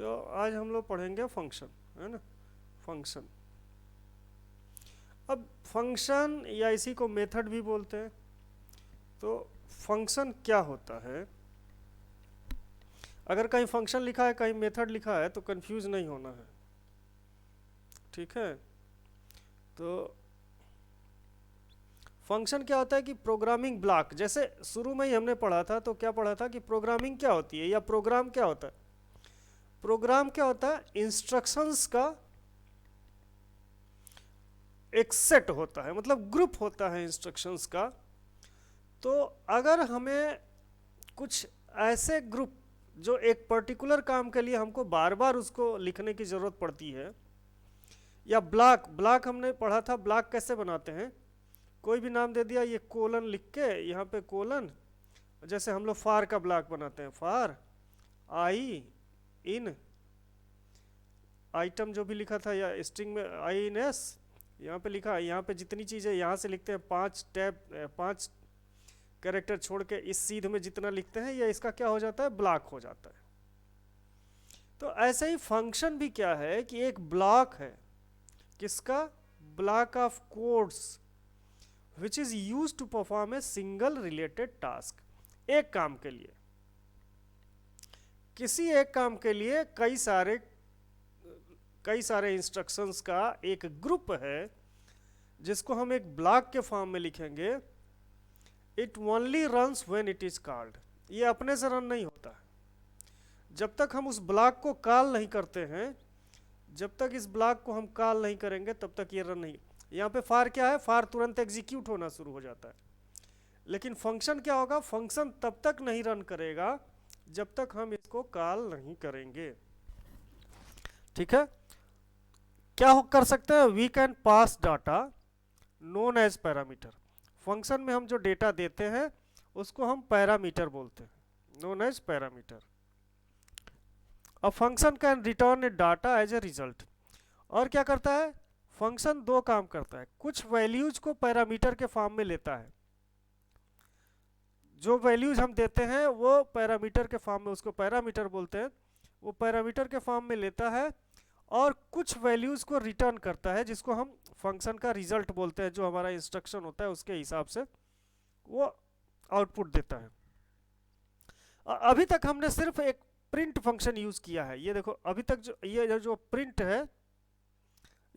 तो आज हम लोग पढ़ेंगे फंक्शन, है ना। फंक्शन, अब फंक्शन या इसी को मेथड भी बोलते हैं। तो फंक्शन क्या होता है, अगर कहीं फंक्शन लिखा है कहीं मेथड लिखा है तो कंफ्यूज नहीं होना है, ठीक है। तो फंक्शन क्या होता है कि प्रोग्रामिंग ब्लॉक, जैसे शुरू में ही हमने पढ़ा था, तो क्या पढ़ा था कि प्रोग्रामिंग क्या होती है या प्रोग्राम क्या होता है। प्रोग्राम क्या होता है, इंस्ट्रक्शंस का एक सेट होता है, मतलब ग्रुप होता है इंस्ट्रक्शंस का। तो अगर हमें कुछ ऐसे ग्रुप जो एक पर्टिकुलर काम के लिए हमको बार बार उसको लिखने की ज़रूरत पड़ती है, या ब्लॉक, ब्लॉक हमने पढ़ा था ब्लॉक कैसे बनाते हैं। कोई भी नाम दे दिया, ये कोलन लिख के यहाँ पे कोलन, जैसे हम लोग फार का ब्लॉक बनाते हैं, फार आई इन आइटम जो भी लिखा था, या स्ट्रिंग में आई इन एस यहाँ पे लिखा है, यहाँ पे जितनी चीज़ें यहाँ से लिखते हैं, 5 कैरेक्टर छोड़ के इस सीध में जितना लिखते हैं, या इसका क्या हो जाता है, ब्लॉक हो जाता है। तो ऐसे ही फंक्शन भी क्या है कि एक ब्लॉक है, किसका, block of codes which is use to perform a single related task. एक काम के लिए, किसी एक काम के लिए कई सारे इंस्ट्रक्शंस का एक ग्रुप है, जिसको हम एक ब्लॉक के फॉर्म में लिखेंगे। It only runs when it is called, ये अपने से रन नहीं होता है जब तक हम उस ब्लॉक को कॉल नहीं करते हैं। जब तक इस ब्लॉक को हम कॉल नहीं करेंगे तब तक ये रन नहीं। यहाँ पे फार क्या है, फार तुरंत एग्जीक्यूट होना शुरू हो जाता है। लेकिन फंक्शन क्या होगा, फंक्शन तब तक नहीं रन करेगा जब तक हम इसको कॉल नहीं करेंगे, ठीक है। क्या कर सकते हैं, we can pass data known as parameter. Function में हम जो डेटा देते हैं उसको हम पैरामीटर बोलते हैं, known as parameter. A function can return a data as a result. और क्या करता है, फंक्शन दो काम करता है, कुछ वैल्यूज को पैरामीटर के फॉर्म में लेता है, जो वैल्यूज हम देते हैं वो पैरामीटर के फॉर्म में, उसको पैरामीटर बोलते हैं, वो पैरामीटर के फॉर्म में लेता है, और कुछ वैल्यूज को रिटर्न करता है जिसको हम फंक्शन का रिजल्ट बोलते हैं, जो हमारा इंस्ट्रक्शन होता है उसके हिसाब से वो आउटपुट देता है। अभी तक हमने सिर्फ एक प्रिंट फंक्शन यूज किया है, ये देखो अभी तक जो प्रिंट है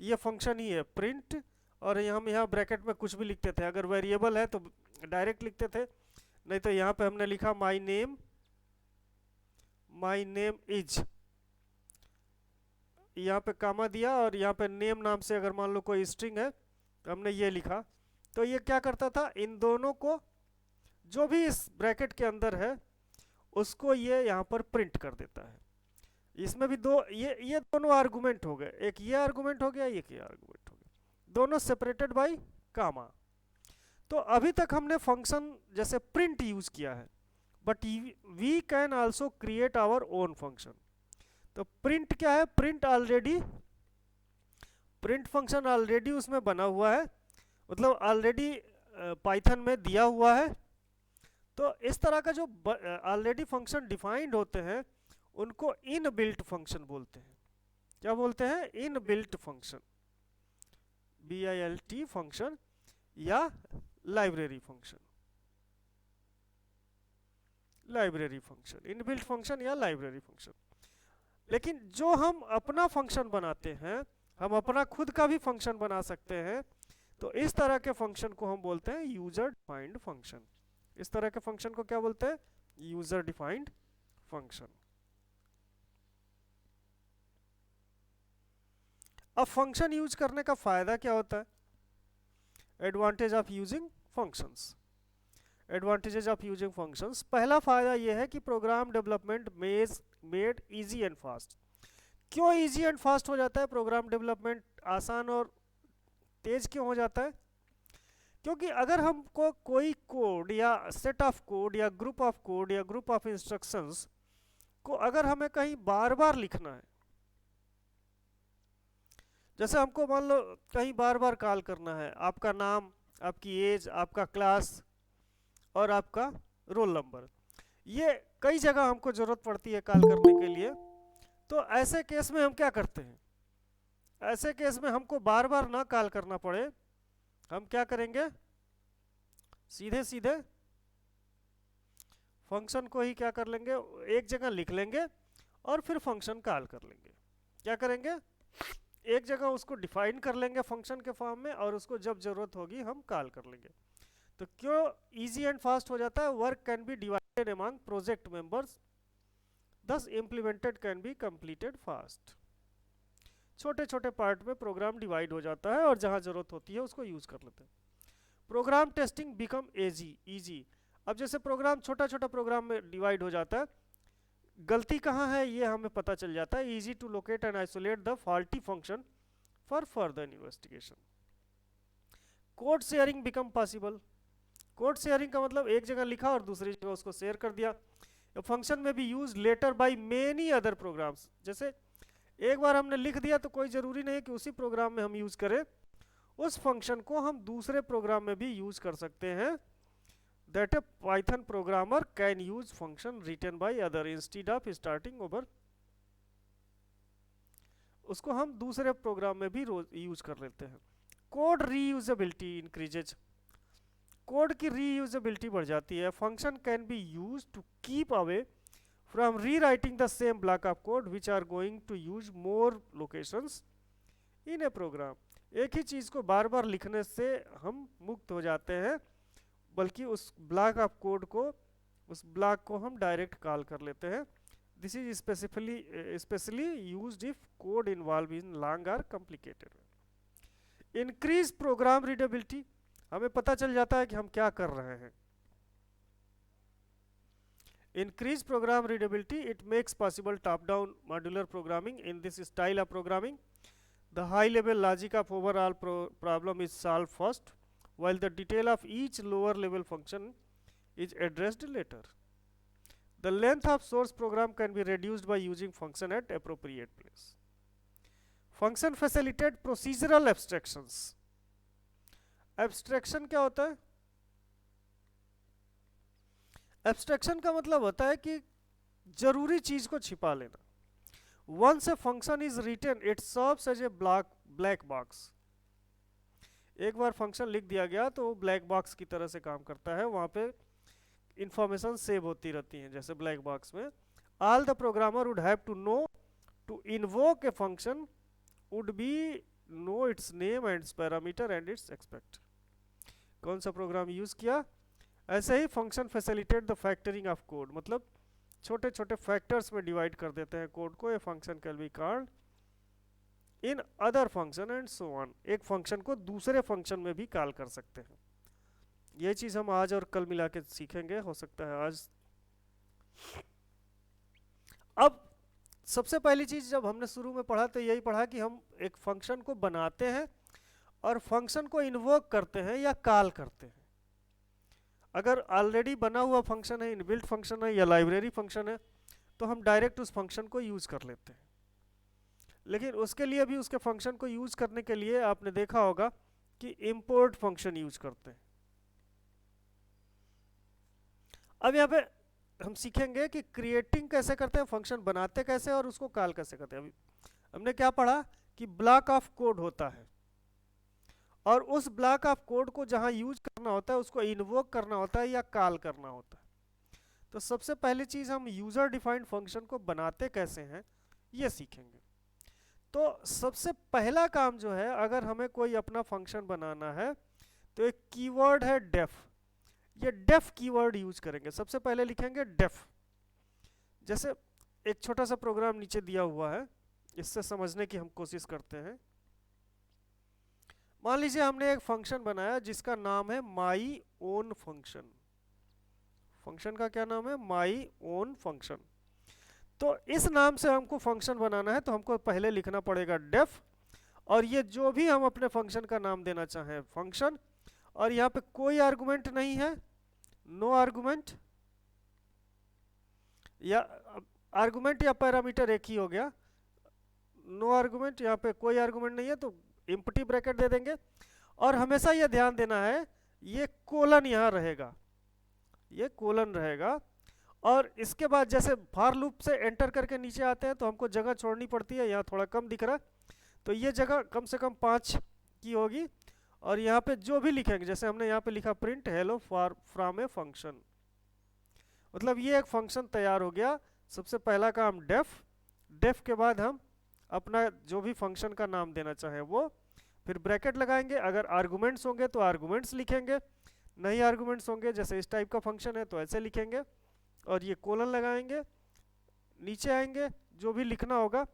ये फंक्शन ही है, प्रिंट। और हम यहाँ ब्रैकेट में कुछ भी लिखते थे, अगर वेरिएबल है तो डायरेक्ट लिखते थे, नहीं तो यहाँ पे हमने लिखा माई नेम इज, यहाँ पे कामा दिया, और यहाँ पे नेम नाम से अगर मान लो कोई स्ट्रिंग है तो हमने ये लिखा। तो ये क्या करता था, इन दोनों को, जो भी इस ब्रैकेट के अंदर है उसको ये यहाँ पर प्रिंट कर देता है। इसमें भी दो, ये दोनों आर्गुमेंट हो गए, एक ये आर्गुमेंट हो गया, एक ये आर्गुमेंट हो गया, दोनों सेपरेटेड बाय कामा। तो अभी तक हमने फंक्शन जैसे प्रिंट यूज किया है, but we can also create our own function. तो प्रिंट क्या है, प्रिंट फंक्शन ऑलरेडी उसमें बना हुआ है, मतलब ऑलरेडी पाइथन में दिया हुआ है। तो इस तरह का जो ऑलरेडी फंक्शन डिफाइंड होते हैं उनको इन बिल्ट फंक्शन बोलते हैं। क्या बोलते हैं, in built function, BILT function या लाइब्रेरी फंक्शन, इनबिल्ट फंक्शन या लाइब्रेरी फंक्शन। लेकिन जो हम अपना फंक्शन बनाते हैं, हम अपना खुद का भी फंक्शन बना सकते हैं, तो इस तरह के फंक्शन को हम बोलते हैं यूजर डिफाइंड फंक्शन। इस तरह के फंक्शन को क्या बोलते हैं, यूजर डिफाइंड फंक्शन। अब फंक्शन यूज करने का फायदा क्या होता है, advantage of using functions. Advantages of using functions, पहला फायदा यह है कि program development made easy and fast. क्यों इजी एंड फास्ट हो जाता है, प्रोग्राम डेवलपमेंट आसान और तेज क्यों हो जाता है, क्योंकि अगर हमको कोई कोड या सेट ऑफ कोड या ग्रुप ऑफ कोड या ग्रुप ऑफ इंस्ट्रक्शंस को अगर हमें कहीं बार बार लिखना है, जैसे हमको मान लो कहीं बार बार कॉल करना है, आपका नाम, आपकी एज, आपका क्लास और आपका रोल नंबर, ये कई जगह हमको ज़रूरत पड़ती है कॉल करने के लिए। तो ऐसे केस में हम क्या करते हैं, ऐसे केस में हमको बार बार ना कॉल करना पड़े, हम क्या करेंगे, सीधे सीधे फंक्शन को ही क्या कर लेंगे, एक जगह लिख लेंगे और फिर फंक्शन कॉल कर लेंगे। क्या करेंगे, एक जगह उसको डिफाइन कर लेंगे फंक्शन के फॉर्म में और उसको जब जरूरत होगी हम कॉल कर लेंगे। तो क्यों इजी एंड फास्ट हो जाता है, work can be divided among project members, thus implemented can be completed fast। छोटे छोटे पार्ट में प्रोग्राम डिवाइड हो जाता है और जहां जरूरत होती है उसको यूज कर लेते हैं। Program testing become easy. अब जैसे प्रोग्राम छोटा छोटा प्रोग्राम में डिवाइड हो जाता है, गलती कहाँ है ये हमें पता चल जाता है। Easy to locate and isolate the faulty function for further investigation. Code sharing become possible. Code sharing का मतलब एक जगह लिखा और दूसरी जगह उसको शेयर कर दिया। फंक्शन में भी use later by many other programs. जैसे एक बार हमने लिख दिया तो कोई ज़रूरी नहीं है कि उसी प्रोग्राम में हम यूज़ करें, उस फंक्शन को हम दूसरे प्रोग्राम में भी यूज़ कर सकते हैं। That a Python programmer can use function written by other instead of starting over. उसको हम दूसरे प्रोग्राम में भी यूज कर लेते हैं। Code reusability increases. कोड की रीयूजेबिलिटी बढ़ जाती है। Function can be use to keep away from rewriting the same block of code which are going to use more locations in a program। एक ही चीज़ को बार बार लिखने से हम मुक्त हो जाते हैं, बल्कि उस ब्लॉक ऑफ कोड को, उस ब्लॉक को हम डायरेक्ट कॉल कर लेते हैं। This is specially used if code involve in long और कॉम्प्लिकेटेड। Increase program readability. हमें पता चल जाता है कि हम क्या कर रहे हैं। Increase program readability, it makes possible top-down modular programming. In this style of programming, the high-level logic of overall problem is solved first, while the detail of each lower-level function is addressed later. The length of source program can be reduced by using function at appropriate place. Function facilitate procedural abstractions. Abstraction क्या होता है? Abstraction का मतलब होता है कि जरूरी चीज को छिपा लेना। Once a function is written it serves as a black box. एक बार फंक्शन लिख दिया गया तो वो ब्लैक बॉक्स की तरह से काम करता है, वहां पे इंफॉर्मेशन सेव होती रहती हैं जैसे ब्लैक बॉक्स में। All the programmer would have to know to invoke a function would be know its name and its parameter and its expect. कौन सा प्रोग्राम यूज किया। ऐसे ही function facilitate the factoring of code, मतलब छोटे छोटे factors में divide कर देते हैं कोड को। ये function can be called in other function and so on. एक फंक्शन को दूसरे फंक्शन में भी कॉल कर सकते हैं। ये चीज हम आज और कल मिला के सीखेंगे, हो सकता है आज। अब सबसे पहली चीज जब हमने शुरू में पढ़ा तो यही पढ़ा कि हम एक फंक्शन को बनाते हैं और फंक्शन को इन्वोक करते हैं या कॉल करते हैं। अगर ऑलरेडी बना हुआ फंक्शन है, इनबिल्ट फंक्शन है या लाइब्रेरी फंक्शन है, तो हम डायरेक्ट उस फंक्शन को यूज कर लेते हैं। लेकिन उसके लिए भी, उसके फंक्शन को यूज करने के लिए आपने देखा होगा कि इंपोर्ट फंक्शन यूज करते हैं। अब यहाँ पे हम सीखेंगे कि क्रिएटिंग कैसे करते हैं, फंक्शन बनाते कैसे और उसको कॉल कैसे करते हैं। अभी हमने क्या पढ़ा कि ब्लॉक ऑफ कोड होता है और उस ब्लॉक ऑफ कोड को जहां यूज करना होता है उसको इन्वोक करना होता है या कॉल करना होता है। तो सबसे पहली चीज हम यूजर डिफाइंड फंक्शन को बनाते कैसे हैं ये सीखेंगे। तो सबसे पहला काम जो है, अगर हमें कोई अपना फंक्शन बनाना है तो एक कीवर्ड है डेफ। ये डेफ कीवर्ड यूज करेंगे। सबसे पहले लिखेंगे डेफ। जैसे एक छोटा सा प्रोग्राम नीचे दिया हुआ है, इससे समझने की हम कोशिश करते हैं। मान लीजिए हमने एक फंक्शन बनाया जिसका नाम है माई ओन फंक्शन। फंक्शन का क्या नाम है, माई ओन फंक्शन। तो इस नाम से हमको फंक्शन बनाना है तो हमको पहले लिखना पड़ेगा डेफ, और ये जो भी हम अपने फंक्शन का नाम देना चाहें फंक्शन, और यहाँ पे कोई आर्गुमेंट नहीं है, नो आर्गुमेंट, या आर्गुमेंट या पैरामीटर एक ही हो गया। नो आर्गुमेंट, यहाँ पे कोई आर्गुमेंट नहीं है तो एम्प्टी ब्रैकेट दे देंगे। और हमेशा यह ध्यान देना है ये कोलन यहाँ रहेगा, ये कोलन रहेगा। और इसके बाद जैसे फॉर लूप से एंटर करके नीचे आते हैं तो हमको जगह छोड़नी पड़ती है, यहाँ थोड़ा कम दिख रहा है, तो ये जगह कम से कम 5 की होगी। और यहाँ पे जो भी लिखेंगे, जैसे हमने यहाँ पे लिखा print hello for from a function, मतलब ये एक फंक्शन तैयार हो गया। सबसे पहला काम डेफ, डेफ के बाद हम अपना जो भी फंक्शन का नाम देना चाहें वो, फिर ब्रैकेट लगाएंगे, अगर आर्गुमेंट्स होंगे तो आर्गुमेंट्स लिखेंगे, नहीं आर्गुमेंट्स होंगे जैसे इस टाइप का फंक्शन है तो ऐसे लिखेंगे, और ये कोलन लगाएंगे, नीचे आएंगे, जो भी लिखना होगा,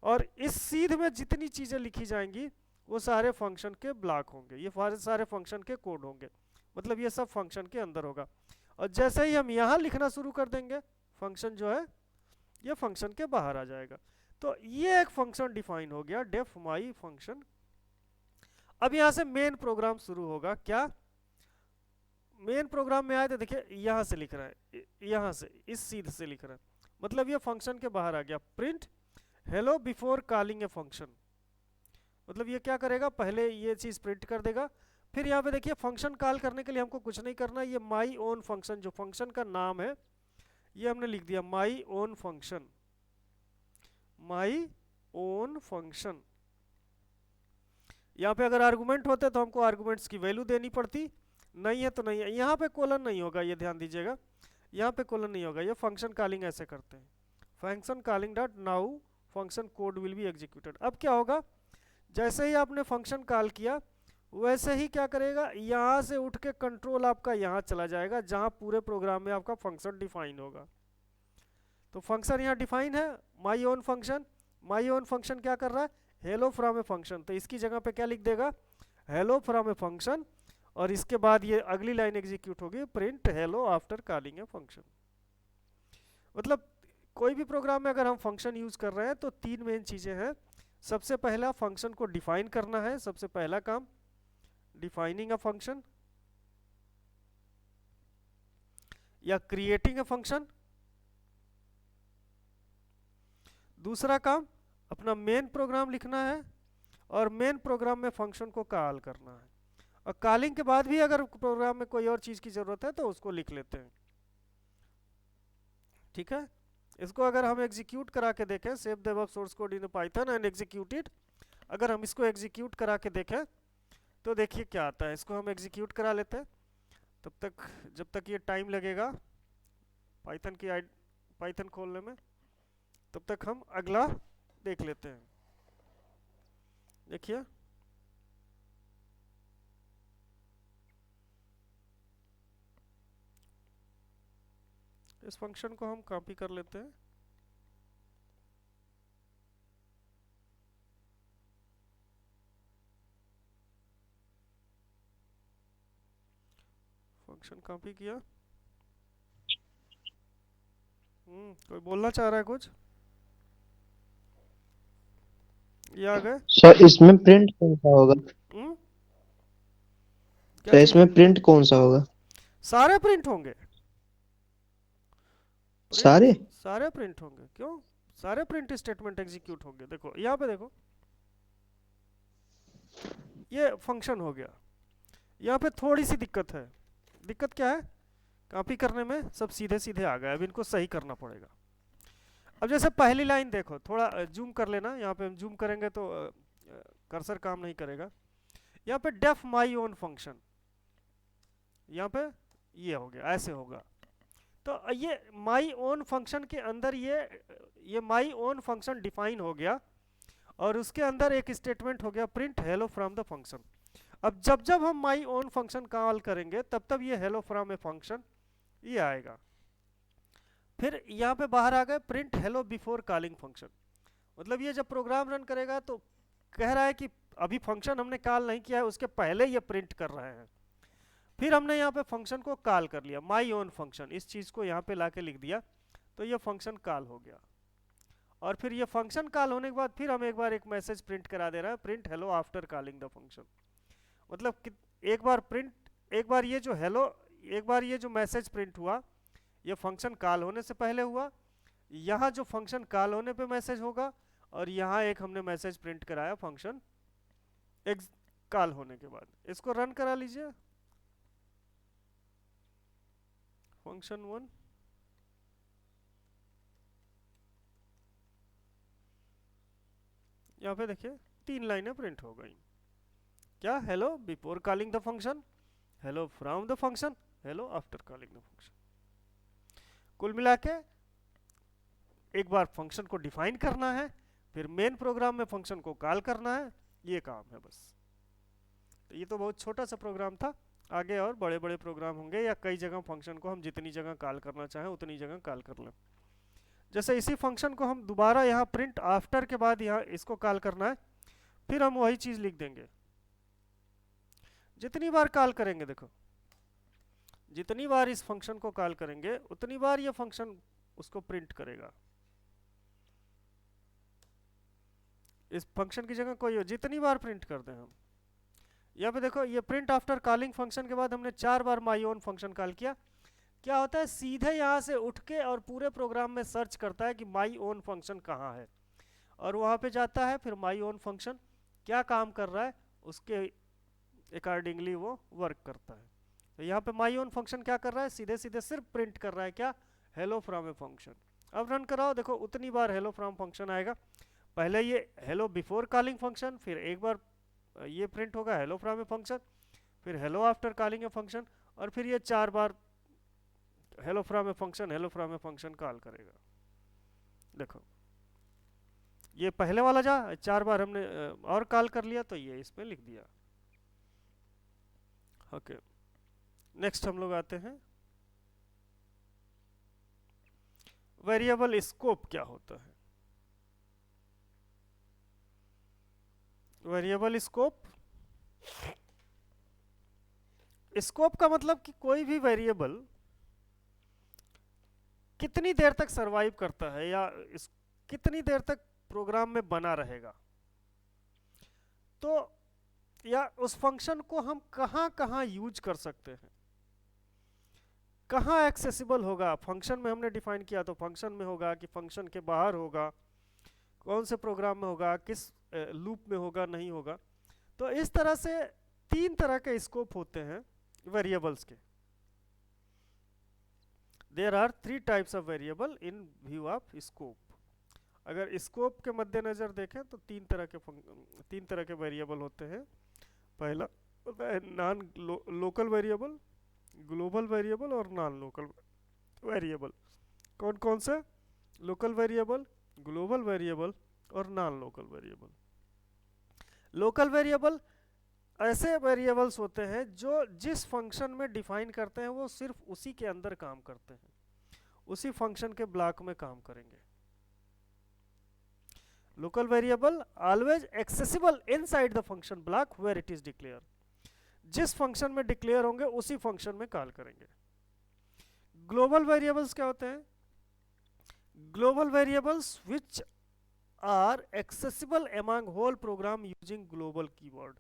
और इस सीध में जितनी चीज़ें लिखी जाएंगी वो सारे फंक्शन के ब्लॉक होंगे, ये सारे फंक्शन के कोड होंगे, मतलब ये सब फंक्शन के अंदर होगा। और जैसे ही हम यहाँ लिखना शुरू कर देंगे, फंक्शन जो है ये फंक्शन के बाहर आ जाएगा। तो ये एक फंक्शन डिफाइन हो गया, डेफ माई फंक्शन। अब यहाँ से मेन प्रोग्राम शुरू होगा। क्या मेन प्रोग्राम में आए तो देखिए यहाँ से लिख रहा है, यहाँ से इस सीध से लिख रहा है, मतलब ये फंक्शन के बाहर आ गया। Print hello before calling a function, मतलब ये क्या करेगा, पहले ये चीज़ प्रिंट कर देगा। फिर यहाँ पे देखिए फंक्शन कॉल करने के लिए हमको कुछ नहीं करना, ये माई ओन फंक्शन, जो फंक्शन का नाम है ये हमने लिख दिया my own function, my own function. यहाँ पे अगर आर्गुमेंट होते तो हमको आर्गुमेंट्स की वैल्यू देनी पड़ती, नहीं है तो नहीं है। यहाँ पे कोलन नहीं होगा, ये ध्यान दीजिएगा, यहाँ पे कोलन नहीं होगा, ये फंक्शन कॉलिंग ऐसे करते हैं, function calling dot now function code will be executed. अब क्या होगा, जैसे ही आपने फंक्शन कॉल किया वैसे ही क्या करेगा, यहाँ से उठ के कंट्रोल आपका यहाँ चला जाएगा जहाँ पूरे प्रोग्राम में आपका फंक्शन डिफाइन होगा। तो फंक्शन यहाँ डिफाइन है, my own function, my own function क्या कर रहा है, हेलो फ्रॉम ए फंक्शन, तो इसकी जगह पे क्या लिख देगा, हेलो फ्रॉम ए फंक्शन, और इसके बाद ये अगली लाइन एग्जीक्यूट होगी, print hello after calling a function. मतलब कोई भी प्रोग्राम में अगर हम फंक्शन यूज कर रहे हैं तो तीन मेन चीजें हैं। सबसे पहला फंक्शन को डिफाइन करना है, सबसे पहला काम डिफाइनिंग अ फंक्शन या क्रिएटिंग अ फंक्शन। दूसरा काम अपना मेन प्रोग्राम लिखना है, और मेन प्रोग्राम में फंक्शन को कॉल करना है, और कॉलिंग के बाद भी अगर प्रोग्राम में कोई और चीज की जरूरत है तो उसको लिख लेते हैं। ठीक है, इसको अगर हम एग्जीक्यूट करा के देखें, save the source code in Python and execute it, अगर हम इसको एग्जीक्यूट करा के देखें तो देखिए क्या आता है। इसको हम एग्जीक्यूट करा लेते हैं, तब तक जब तक ये टाइम लगेगा पाइथन की पाइथन खोलने में, तब तक हम अगला देख लेते हैं। देखिए इस फंक्शन को हम कॉपी कर लेते हैं, फंक्शन कॉपी किया। कोई बोलना चाह रहा है कुछ, ये आ गए। सर इसमें प्रिंट कौन सा होगा? क्या सर चीज, इसमें प्रिंट कौन सा होगा? सारे प्रिंट होंगे, प्रिंट सारे? सारे प्रिंट होंगे, क्यों, सारे प्रिंट स्टेटमेंट एग्जीक्यूट होंगे। देखो यहाँ पे देखो, ये फंक्शन हो गया। यहाँ पे थोड़ी सी दिक्कत है, दिक्कत क्या है, कॉपी करने में सब सीधे सीधे आ गए, अब इनको सही करना पड़ेगा। अब जैसे पहली लाइन देखो, थोड़ा जूम कर लेना, यहाँ पे हम जूम करेंगे तो कर्सर काम नहीं करेगा। यहाँ पे डेफ माई ओन फंक्शन, यहाँ पे ये हो गया, ऐसे होगा। तो ये माई ओन फंक्शन के अंदर ये माई ओन फंक्शन डिफाइन हो गया, और उसके अंदर एक स्टेटमेंट हो गया print hello from the function. अब जब जब हम माई ओन फंक्शन कॉल करेंगे तब तब ये हेलो फ्रॉम ए फंक्शन ये आएगा। फिर यहाँ पे बाहर आ गए print hello before calling function, मतलब ये जब प्रोग्राम रन करेगा तो कह रहा है कि अभी फंक्शन हमने कॉल नहीं किया है, उसके पहले ये प्रिंट कर रहे हैं। फिर हमने यहाँ पे फंक्शन को कॉल कर लिया, माई ओन फंक्शन, इस चीज़ को यहाँ पे लाके लिख दिया, तो ये फंक्शन कॉल हो गया। और फिर ये फंक्शन कॉल होने के बाद फिर हम एक बार एक मैसेज प्रिंट करा दे रहा है, print hello after calling the function. मतलब कि एक बार प्रिंट, एक बार ये जो हेलो, एक बार ये जो मैसेज प्रिंट हुआ ये फंक्शन कॉल होने से पहले हुआ, यहाँ जो फंक्शन कॉल होने पे मैसेज होगा, और यहाँ एक हमने मैसेज प्रिंट कराया फंक्शन कॉल होने के बाद। इसको रन करा लीजिए, फंक्शन 1, यहाँ पे देखिए 3 लाइनें प्रिंट हो गई। क्या? Hello before calling the function, hello from the function, hello after calling the function. कुल मिला के एक बार फंक्शन को डिफाइन करना है, फिर मेन प्रोग्राम में फंक्शन को कॉल करना है, ये काम है बस। तो ये तो बहुत छोटा सा प्रोग्राम था, आगे और बड़े बड़े प्रोग्राम होंगे, या कई जगह फंक्शन को हम जितनी जगह कॉल करना चाहें उतनी जगह कॉल कर लें। जैसे इसी फंक्शन को हम दोबारा यहाँ प्रिंट आफ्टर के बाद यहाँ इसको कॉल करना है, फिर हम वही चीज़ लिख देंगे। जितनी बार कॉल करेंगे, देखो जितनी बार इस फंक्शन को कॉल करेंगे उतनी बार ये फंक्शन उसको प्रिंट करेगा। इस फंक्शन की जगह कोई जितनी बार प्रिंट कर दें हम। यहाँ पे देखो ये प्रिंट आफ्टर कॉलिंग फंक्शन के बाद हमने 4 बार माई ओन फंक्शन कॉल किया। क्या होता है, सीधे यहाँ से उठ के और पूरे प्रोग्राम में सर्च करता है कि माई ओन फंक्शन कहाँ है, और वहाँ पे जाता है, फिर माई ओन फंक्शन क्या काम कर रहा है उसके अकॉर्डिंगली वो वर्क करता है। तो यहाँ पे माई ओन फंक्शन क्या कर रहा है, सीधे सीधे सिर्फ प्रिंट कर रहा है क्या, हेलो फ्रॉम ए फंक्शन। अब रन कराओ, देखो उतनी बार हेलो फ्रॉम फंक्शन आएगा। पहले ये हेलो बिफोर कॉलिंग फंक्शन, फिर एक बार ये प्रिंट होगा हेलो फ्रॉम ए फंक्शन, फिर hello after calling a function, और फिर ये 4 बार hello from a function, hello from a function call करेगा। देखो ये पहले वाला जा 4 बार हमने और कॉल कर लिया, तो ये इसमें लिख दिया। ओके, नेक्स्ट हम लोग आते हैं वेरिएबल स्कोप क्या होता है। वेरिएबल स्कोप, स्कोप का मतलब कि कोई भी वेरिएबल कितनी देर तक सरवाइव करता है, या कितनी देर तक प्रोग्राम में बना रहेगा। तो या उस फंक्शन को हम कहाँ कहाँ यूज कर सकते हैं, कहाँ एक्सेसिबल होगा। फंक्शन में हमने डिफाइन किया तो फंक्शन में होगा कि फंक्शन के बाहर होगा, कौन से प्रोग्राम में होगा, किस लूप में होगा, नहीं होगा। तो इस तरह से 3 तरह के स्कोप होते हैं वेरिएबल्स के। There are 3 types of variable in view of scope. अगर स्कोप के मद्देनजर देखें तो 3 तरह के वेरिएबल होते हैं। पहला होता है non local variable, global variable और नॉन लोकल वेरिएबल। कौन कौन से? लोकल वेरिएबल, ग्लोबल वेरिएबल और non local variable. Local variable ऐसे वेरिएबल्स होते हैं जो जिस फंक्शन में डिफाइन करते हैं वो सिर्फ उसी के अंदर काम करते हैं, उसी फंक्शन के ब्लॉक में काम करेंगे। Local variable always accessible inside the function block where it is declare. जिस फंक्शन में डिक्लेयर होंगे उसी फंक्शन में कॉल करेंगे। ग्लोबल वेरिएबल्स क्या होते हैं? Global variables which are accessible among whole program using global keyword.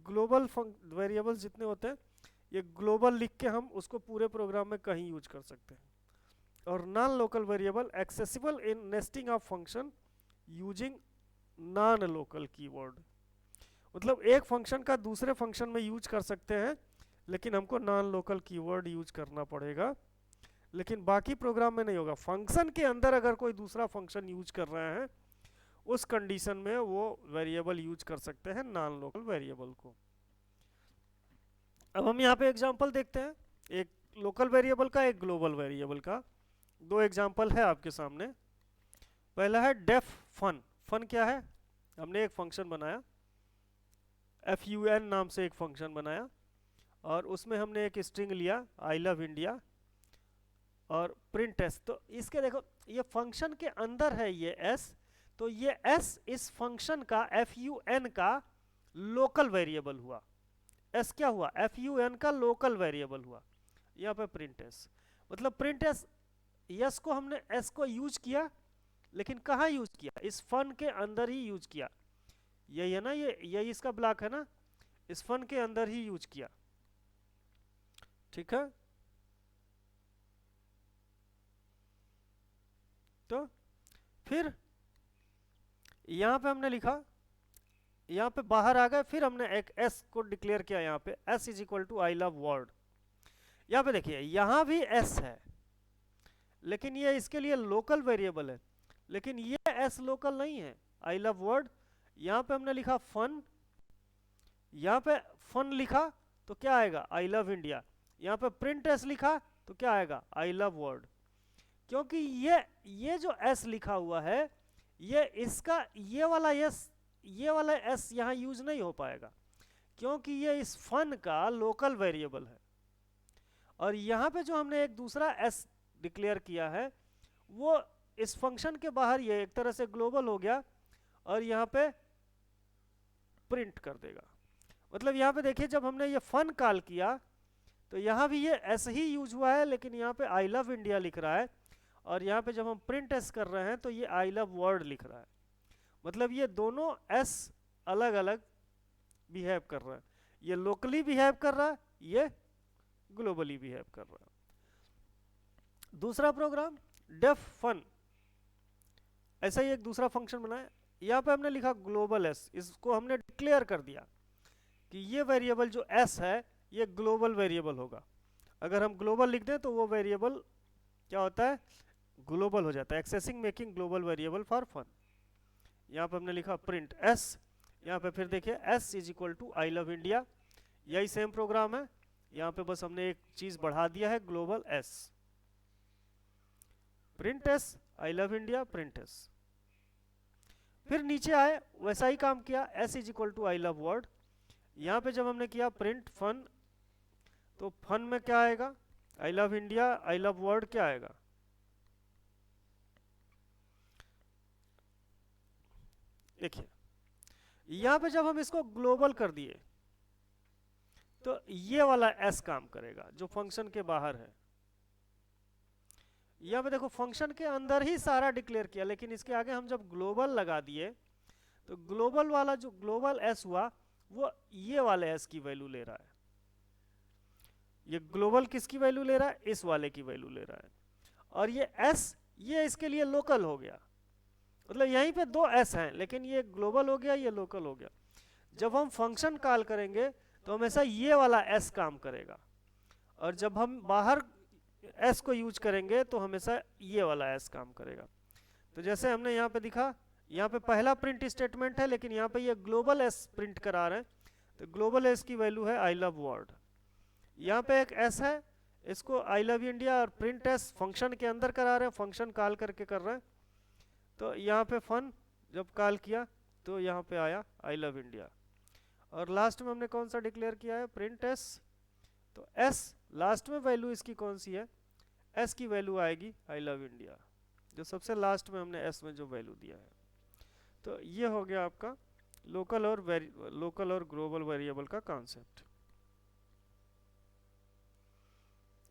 Global variables जितने होते हैं ये ग्लोबल लिख के हम उसको पूरे प्रोग्राम में कहीं यूज कर सकते हैं। और non local variable accessible in nesting of function using non local keyword. मतलब एक फंक्शन का दूसरे फंक्शन में यूज कर सकते हैं, लेकिन हमको नॉन लोकल कीवर्ड यूज करना पड़ेगा, लेकिन बाकी प्रोग्राम में नहीं होगा। फंक्शन के अंदर अगर कोई दूसरा फंक्शन यूज कर रहे हैं उस कंडीशन में वो वेरिएबल यूज कर सकते हैं नॉन लोकल वेरिएबल को। अब हम यहाँ पे एग्जांपल देखते हैं, एक लोकल वेरिएबल का, एक ग्लोबल वेरिएबल का। 2 एग्जांपल है आपके सामने। पहला है डेफ फन। फन क्या है? हमने एक फंक्शन बनाया, fun नाम से एक फंक्शन बनाया, और उसमें हमने एक स्ट्रिंग लिया आई लव इंडिया और प्रिंट एस। तो इसके देखो ये फंक्शन के अंदर है ये एस, तो ये एस इस फंक्शन का fun का लोकल वेरिएबल हुआ। एस क्या हुआ? fun का लोकल वेरिएबल हुआ। यहाँ पे प्रिंट एस मतलब प्रिंट एस, यस को हमने एस को यूज किया, लेकिन कहाँ यूज किया? इस फन के अंदर ही यूज किया। यही है ना, ये इसका ब्लॉक है ना, इस फन के अंदर ही यूज किया। ठीक है, तो फिर यहाँ पे हमने लिखा, यहाँ पे बाहर आ गए, फिर हमने एक एस को डिक्लेयर किया। यहाँ पे s is equal to I love word. यहाँ पे देखिए यहाँ भी एस है, लेकिन ये इसके लिए लोकल वेरिएबल है, लेकिन ये एस लोकल नहीं है, आई लव वर्ड, यहाँ पे हमने लिखा फन, यहाँ पे फन लिखा तो क्या आएगा आई लव इंडिया, यहाँ पे प्रिंट एस लिखा तो क्या आएगा आई लव वर्ड। क्योंकि ये जो एस लिखा हुआ है ये इसका ये वाला एस यहाँ यूज नहीं हो पाएगा, क्योंकि ये इस फन का लोकल वेरिएबल है। और यहाँ पे जो हमने एक दूसरा एस डिक्लेयर किया है वो इस फंक्शन के बाहर ये एक तरह से ग्लोबल हो गया और यहाँ पे प्रिंट कर देगा। मतलब यहाँ पे देखिए जब हमने ये फन कॉल किया तो यहाँ भी ये एस ही यूज हुआ है, लेकिन यहाँ पे आई लव इंडिया लिख रहा है, और यहाँ पे जब हम प्रिंट एस कर रहे हैं तो ये आई लव वर्ड लिख रहा है। मतलब ये दोनों एस अलग अलग बिहेव कर रहा है, ये लोकली बिहेव कर रहा है, ये ग्लोबली बिहेव कर रहा है। दूसरा प्रोग्राम डेफ फन, ऐसा ही एक दूसरा फंक्शन बनाया, यहाँ पे हमने लिखा ग्लोबल एस, इसको हमने डिक्लेयर कर दिया कि ये वेरिएबल जो एस है ये ग्लोबल वेरिएबल होगा। अगर हम ग्लोबल लिख दें तो वो वेरिएबल क्या होता है, ग्लोबल हो जाता है। Accessing making global variable for fun. यहाँ पे हमने लिखा प्रिंट एस, यहाँ पे फिर देखिए s is equal to I love India, यही सेम प्रोग्राम है, यहाँ पे बस हमने एक चीज बढ़ा दिया है global s, print s I love India print s. फिर नीचे आए वैसा ही काम किया, s is equal to I love word, यहाँ पे जब हमने किया प्रिंट फन तो फन में क्या आएगा आई love India I love word क्या आएगा, देखिए यहाँ पे जब हम इसको ग्लोबल कर दिए तो ये वाला एस काम करेगा जो फंक्शन के बाहर है। यहाँ पे देखो फंक्शन के अंदर ही सारा डिक्लेयर किया, लेकिन इसके आगे हम जब ग्लोबल लगा दिए तो ग्लोबल वाला जो ग्लोबल एस हुआ वो ये वाले एस की वैल्यू ले रहा है। ये ग्लोबल किसकी वैल्यू ले रहा है, इस वाले की वैल्यू ले रहा है, और ये एस ये इसके लिए लोकल हो गया। मतलब यहीं पे दो एस हैं, लेकिन ये ग्लोबल हो गया ये लोकल हो गया। जब हम फंक्शन कॉल करेंगे तो हमेशा ये वाला एस काम करेगा, और जब हम बाहर एस को यूज करेंगे तो हमेशा ये वाला एस काम करेगा। तो जैसे हमने यहाँ पे दिखा, यहाँ पे पहला प्रिंट स्टेटमेंट है, लेकिन यहाँ पे ये ग्लोबल एस प्रिंट करा रहे हैं, तो ग्लोबल एस की वैल्यू है आई लव वर्ड। यहाँ पे एक एस है, इसको आई लव इंडिया और प्रिंट एस फंक्शन के अंदर करा रहे हैं, फंक्शन कॉल करके कर रहे हैं। तो यहाँ पे फन जब कॉल किया तो यहाँ पे आया आई लव इंडिया, और लास्ट में हमने कौन सा डिक्लेयर किया है प्रिंट एस, तो एस लास्ट में वैल्यू इसकी कौन सी है, एस की वैल्यू आएगी आई लव इंडिया, जो सबसे लास्ट में हमने एस में जो वैल्यू दिया है। तो ये हो गया आपका लोकल और ग्लोबल वेरिएबल का कॉन्सेप्ट।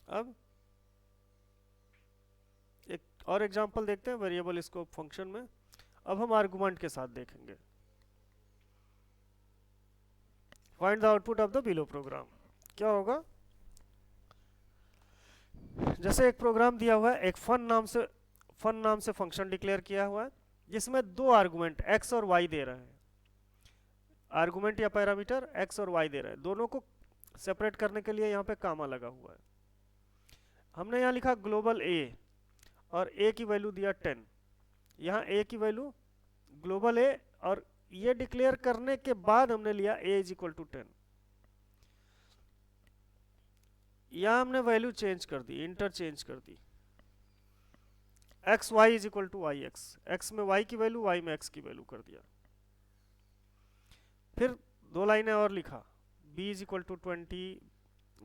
अब एक और एग्जांपल देखते हैं वेरिएबल स्कोप फंक्शन में। अब हम आर्गुमेंट के साथ देखेंगे। Find the output of the below program. क्या होगा, जैसे एक प्रोग्राम दिया हुआ है, एक फन नाम से फंक्शन डिक्लेयर किया हुआ है जिसमें दो आर्गुमेंट x और y दे रहे हैं। आर्गुमेंट या पैरामीटर x और y दे रहे हैं, दोनों को सेपरेट करने के लिए यहाँ पे कामा लगा हुआ है। हमने यहाँ लिखा ग्लोबल a और a की वैल्यू दिया 10, यहाँ a की वैल्यू ग्लोबल a, और ये डिक्लेयर करने के बाद हमने लिया a इज इक्वल टू 10। यहाँ हमने वैल्यू चेंज कर दी, इंटरचेंज कर दी, X Y is equal to Y X, X में y की वैल्यू y में x की वैल्यू कर दिया। फिर दो लाइनें और लिखा, b is equal to 20,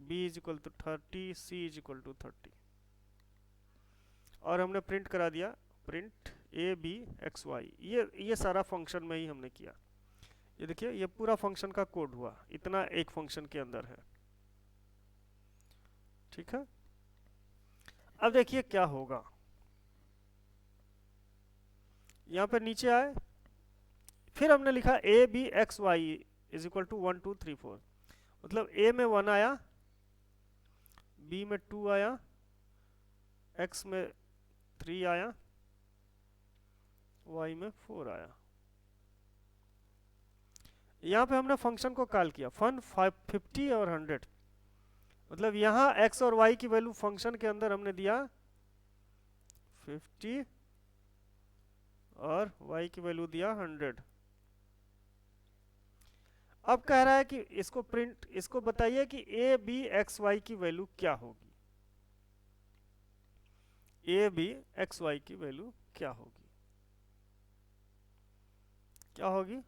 b is equal to 30, c is equal to 30, और हमने प्रिंट करा दिया print a b x y। ये सारा फंक्शन में ही हमने किया। ये देखिए ये पूरा फंक्शन का कोड हुआ, इतना एक फंक्शन के अंदर है। ठीक है, अब देखिए क्या होगा। यहाँ पे नीचे आए, फिर हमने लिखा a b x y is equal to 1 2 3 4, मतलब a में 1 आया, b में 2 आया, x में 3 आया, y में 4 आया। यहाँ पे हमने फंक्शन को कॉल किया फन 50 और 100, मतलब यहाँ x और y की वैल्यू फंक्शन के अंदर हमने दिया 50 और y की वैल्यू दिया 100। अब कह रहा है कि इसको बताइए कि ए बी एक्स वाई की वैल्यू क्या होगी। ए बी एक्स वाई की वैल्यू क्या होगी, क्या होगी,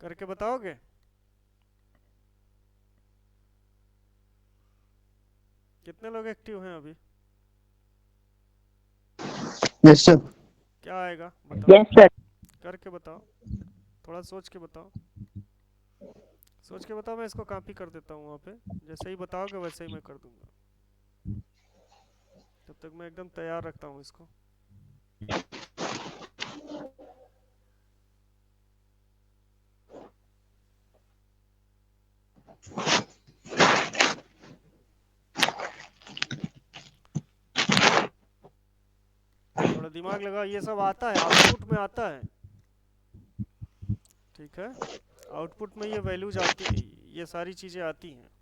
करके बताओगे? कितने लोग एक्टिव हैं अभी? Yes sir. क्या आएगा बताओ? Yes sir. करके बताओ, थोड़ा सोच के बताओ, सोच के बताओ। मैं इसको कॉपी कर देता हूँ वहाँ पे, जैसे ही बताओगे वैसे ही मैं कर दूंगा। तब तक मैं एकदम तैयार रखता हूँ इसको। थोड़ा दिमाग लगा, ये सब आता है, आउटपुट में आता है, ठीक है। आउटपुट में ये वैल्यूज आती, ये सारी चीज़ें आती हैं।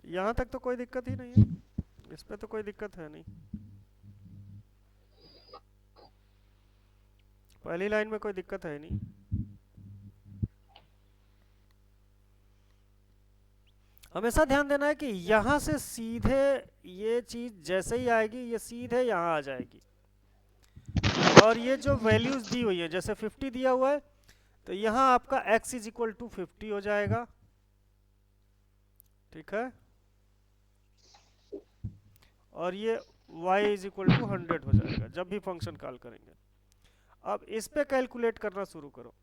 यहाँ तक तो कोई दिक्कत ही नहीं है, इस पे तो कोई दिक्कत है नहीं। पहली लाइन में कोई दिक्कत है नहीं। हमेशा ध्यान देना है कि यहाँ से सीधे ये चीज जैसे ही आएगी ये सीधे यहाँ आ जाएगी, और ये जो वैल्यूज दी हुई है, जैसे 50 दिया हुआ है तो यहाँ आपका x इज इक्वल टू 50 हो जाएगा, ठीक है, और ये y इज इक्वल टू 100 हो जाएगा जब भी फंक्शन कॉल करेंगे। अब इस पे कैलकुलेट करना शुरू करो।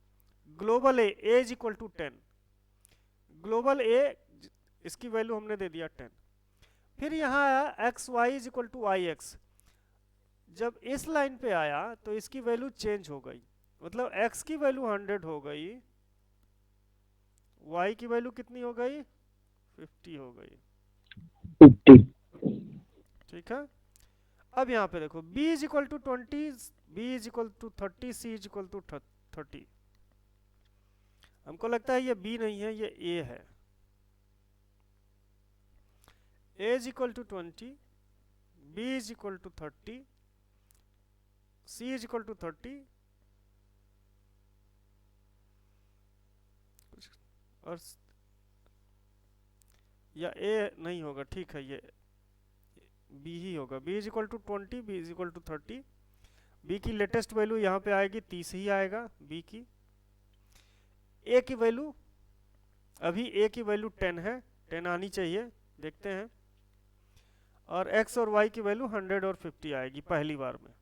Global A is equal to 10, global A इसकी वैल्यू हमने दे दिया 10। फिर यहाँ आया X Y is equal to I X, जब इस लाइन पे आया तो इसकी वैल्यू चेंज हो गई, मतलब x की वैल्यू 100 हो गई, y की वैल्यू कितनी हो गई, 50 हो गई, 50। ठीक है। अब यहाँ पे देखो b is equal to 20, b is equal to 30, c is equal to 30। हमको लगता है ये b नहीं है, ये a है। a is equal to 20, b is equal to 30, c is equal to 30, और या a नहीं होगा, ठीक है, ये b ही होगा। b is equal to 20, b is equal to 30, b की लेटेस्ट वैल्यू यहाँ पे आएगी 30 ही आएगा b की। a की वैल्यू, अभी a की वैल्यू 10 है, 10 आनी चाहिए, देखते हैं। और x और y की वैल्यू 100 और 50 आएगी पहली बार में।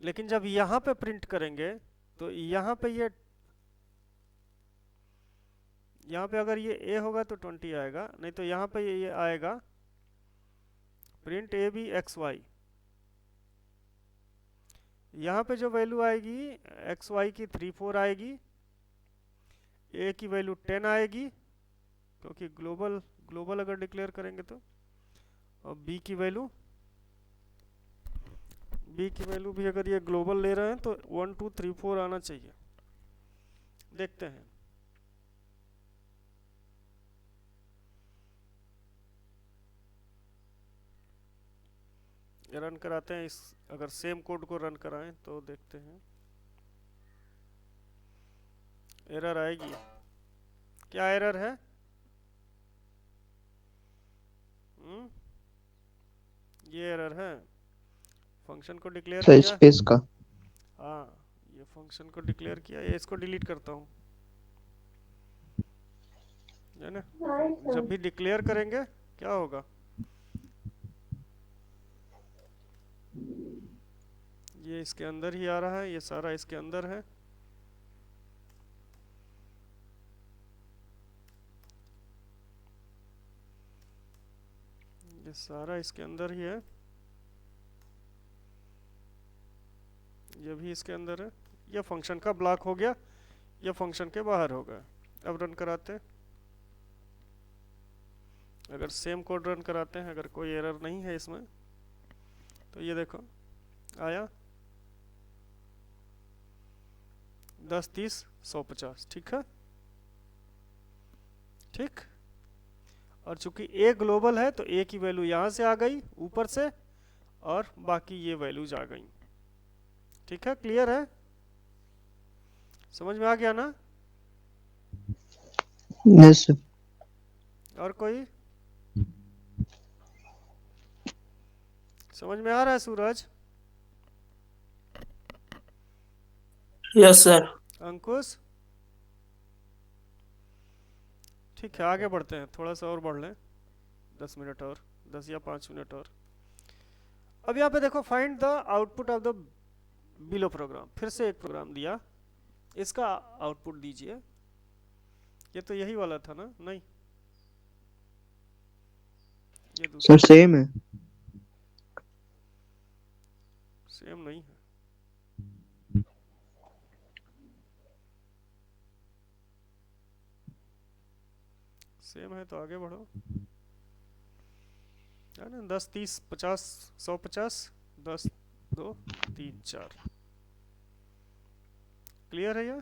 लेकिन जब यहाँ पे प्रिंट करेंगे तो यहाँ पे यहाँ पे अगर ये a होगा तो 20 आएगा, नहीं तो यहाँ पे ये आएगा print a b x y. यहाँ पे जो वैल्यू आएगी एक्स वाई की 3 4 आएगी, a की वैल्यू 10 आएगी क्योंकि ग्लोबल अगर डिक्लेयर करेंगे तो, और b की वैल्यू भी अगर ये ग्लोबल ले रहे हैं तो 1 2 3 4 आना चाहिए। देखते हैं, रन कराते हैं इस, अगर सेम कोड को रन कराएं तो देखते हैं एरर आएगी। क्या एरर है? ये एरर है, फंक्शन को डिक्लेयर सर किया। स्पेस का। हाँ, ये फंक्शन को डिक्लेयर किया, ये इसको डिलीट करता हूँ, है ना। जब भी डिक्लेयर करेंगे क्या होगा, ये इसके अंदर ही आ रहा है, ये सारा इसके अंदर है। ये सारा इसके अंदर ही है। ये भी इसके अंदर है, ये फंक्शन का ब्लॉक हो गया, ये फंक्शन के बाहर होगा। अब रन कराते हैं, अगर सेम कोड रन कराते हैं, अगर कोई एरर नहीं है इसमें, तो ये देखो आया 10 30 150, ठीक है, ठीक। और चूंकि ए ग्लोबल है तो ए की वैल्यू यहाँ से आ गई ऊपर से, और बाकी ये वैल्यूज आ गई, ठीक है, क्लियर है, समझ में आ गया ना? Yes, sir. और कोई समझ में आ रहा है सूरज? Yes sir. अंकुश, ठीक है, आगे बढ़ते हैं, थोड़ा सा और बढ़ लें, 10 मिनट और, 10 या 5 मिनट और। अब यहाँ पे देखो, find the output of the below program, फिर से एक प्रोग्राम दिया, इसका आउटपुट दीजिए। ये तो यही वाला था ना? नहीं, ये दूसरा। सर सेम है। सेम नहीं है, सेम है तो आगे बढ़ो, है ना? 10 30 50 150, 10 2 3 4, क्लियर है ये?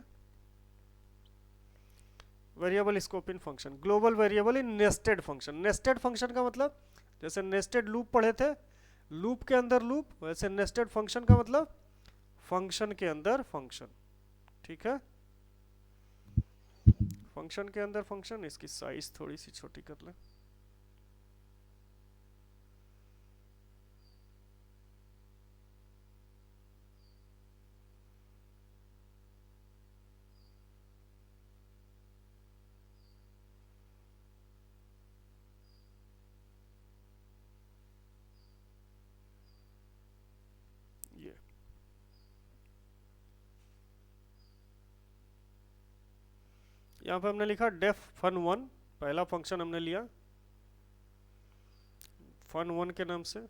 Variable scope in function, global variable in nested function. Nested function का मतलब, जैसे नेस्टेड लूप पढ़े थे, लूप के अंदर लूप, वैसे नेस्टेड फंक्शन का मतलब फंक्शन के अंदर फंक्शन, ठीक है, फंक्शन के अंदर फंक्शन। इसकी साइज थोड़ी सी छोटी कर लें, ये यहाँ पे हमने लिखा डेफ फन वन, पहला फंक्शन हमने लिया फन वन के नाम से।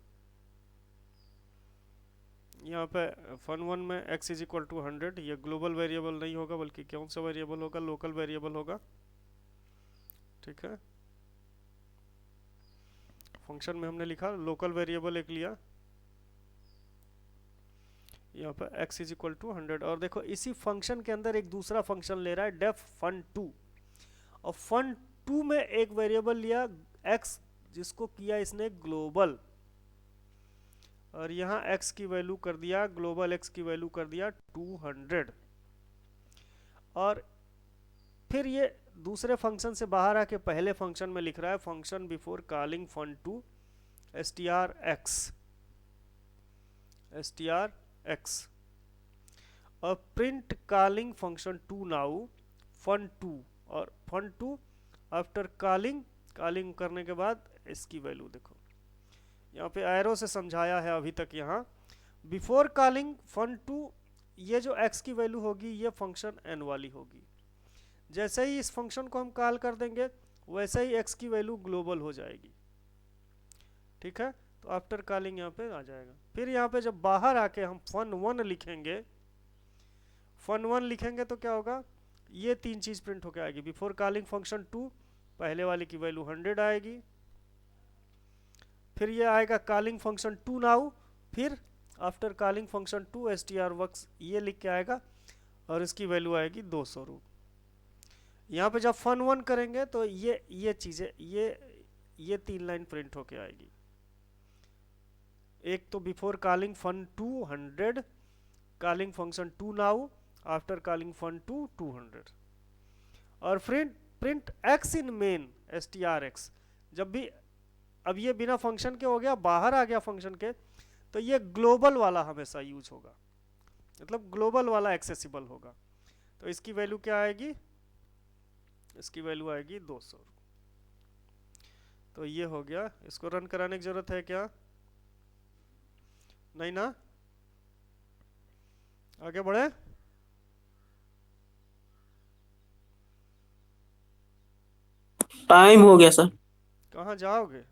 यहाँ पे फन वन में x इज इक्वल टू 100, ये ग्लोबल वेरिएबल नहीं होगा, बल्कि कौन सा वेरिएबल होगा? लोकल वेरिएबल होगा, ठीक है। फंक्शन में हमने लिखा लोकल वेरिएबल एक लिया, यहाँ पे x इज इक्वल टू 100, और देखो इसी फंक्शन के अंदर एक दूसरा फंक्शन ले रहा है डेफ फन टू, और फन टू में एक वेरिएबल लिया x, जिसको किया इसने ग्लोबल, और यहाँ x की वैल्यू कर दिया, ग्लोबल x की वैल्यू कर दिया 200। और फिर ये दूसरे फंक्शन से बाहर आके पहले फंक्शन में लिख रहा है function before calling fun two str x, और print calling function two now fun two, और फन टू आफ्टर कॉलिंग करने के बाद इसकी वैल्यू देखो, यहाँ पे एरो से समझाया है अभी तक। यहाँ बिफोर कॉलिंग फन टू, ये जो x की वैल्यू होगी ये फंक्शन n वाली होगी, जैसे ही इस फंक्शन को हम कॉल कर देंगे वैसे ही x की वैल्यू ग्लोबल हो जाएगी, ठीक है। तो आफ्टर कॉलिंग यहाँ पे आ जाएगा। फिर यहाँ पे जब बाहर आके हम फन वन लिखेंगे, फन वन लिखेंगे तो क्या होगा? ये तीन चीज प्रिंट होकर आएगी। बिफोर कॉलिंग फंक्शन टू, पहले वाले की वैल्यू 100 आएगी, फिर ये आएगा कॉलिंग फंक्शन टू नाउ, फिर after calling function two strworks ये लिख के आएगा, और इसकी वैल्यू आएगी 200 रूप। यहाँ पे जब फन वन करेंगे तो ये चीजें, ये 3 लाइन प्रिंट होके आएगी। एक तो before calling fun two 100, calling function two now, after calling fun two 200, और print x in main strx। जब भी, अब ये बिना फंक्शन के हो गया, बाहर आ गया फंक्शन के, तो ये ग्लोबल वाला हमेशा यूज होगा, मतलब ग्लोबल वाला एक्सेसिबल होगा। तो इसकी वैल्यू क्या आएगी? इसकी वैल्यू आएगी 200। तो ये हो गया। इसको रन कराने की जरूरत है क्या? नहीं ना? आगे बढ़े? टाइम हो गया सर। कहाँ जाओगे?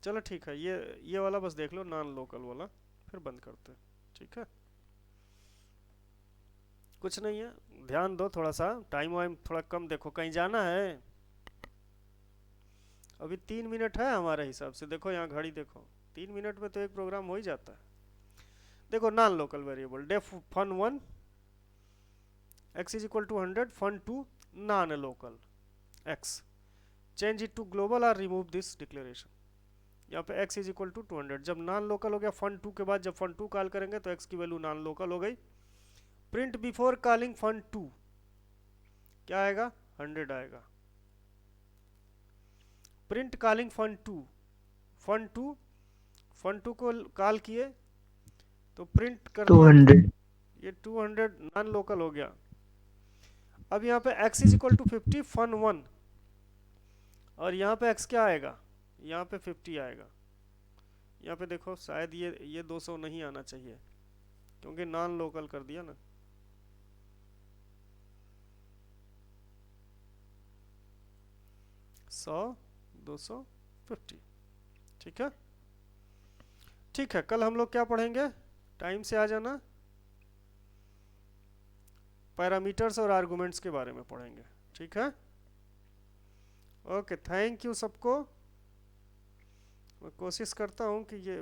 चलो ठीक है, ये वाला बस देख लो, नॉन लोकल वाला, फिर बंद करते हैं। ठीक है, कुछ नहीं है, ध्यान दो थोड़ा सा, टाइम वाइम थोड़ा कम देखो, कहीं जाना है? अभी 3 मिनट है हमारे हिसाब से, देखो यहाँ घड़ी देखो, 3 मिनट में तो एक प्रोग्राम हो ही जाता है। देखो non local variable def fun1 x is equal to 100, fun2 non local x, change it to global और रिमूव दिस डिक्लेरेशन। यहाँ पे x इज इक्वल टू 200, जब नॉन लोकल हो गया fun2 के बाद, जब fun2 कॉल करेंगे तो x की वैल्यू नॉन लोकल हो गई। प्रिंट बिफोर कॉलिंग fun2 क्या आएगा? 100 आएगा। प्रिंट कॉलिंग fun2 को कॉल किए तो प्रिंट कर दिया 200 ये 200 नॉन लोकल हो गया। अब यहाँ पे x is equal to 50 fun1, और यहाँ पे x क्या आएगा? यहाँ पे 50 आएगा। यहाँ पे देखो शायद ये 200 नहीं आना चाहिए क्योंकि नॉन लोकल कर दिया ना। सौ 250, ठीक है। ठीक है, कल हम लोग क्या पढ़ेंगे? टाइम से आ जाना, पैरामीटर्स और आर्गुमेंट्स के बारे में पढ़ेंगे। ठीक है, ओके, थैंक यू सबको। मैं कोशिश करता हूँ कि ये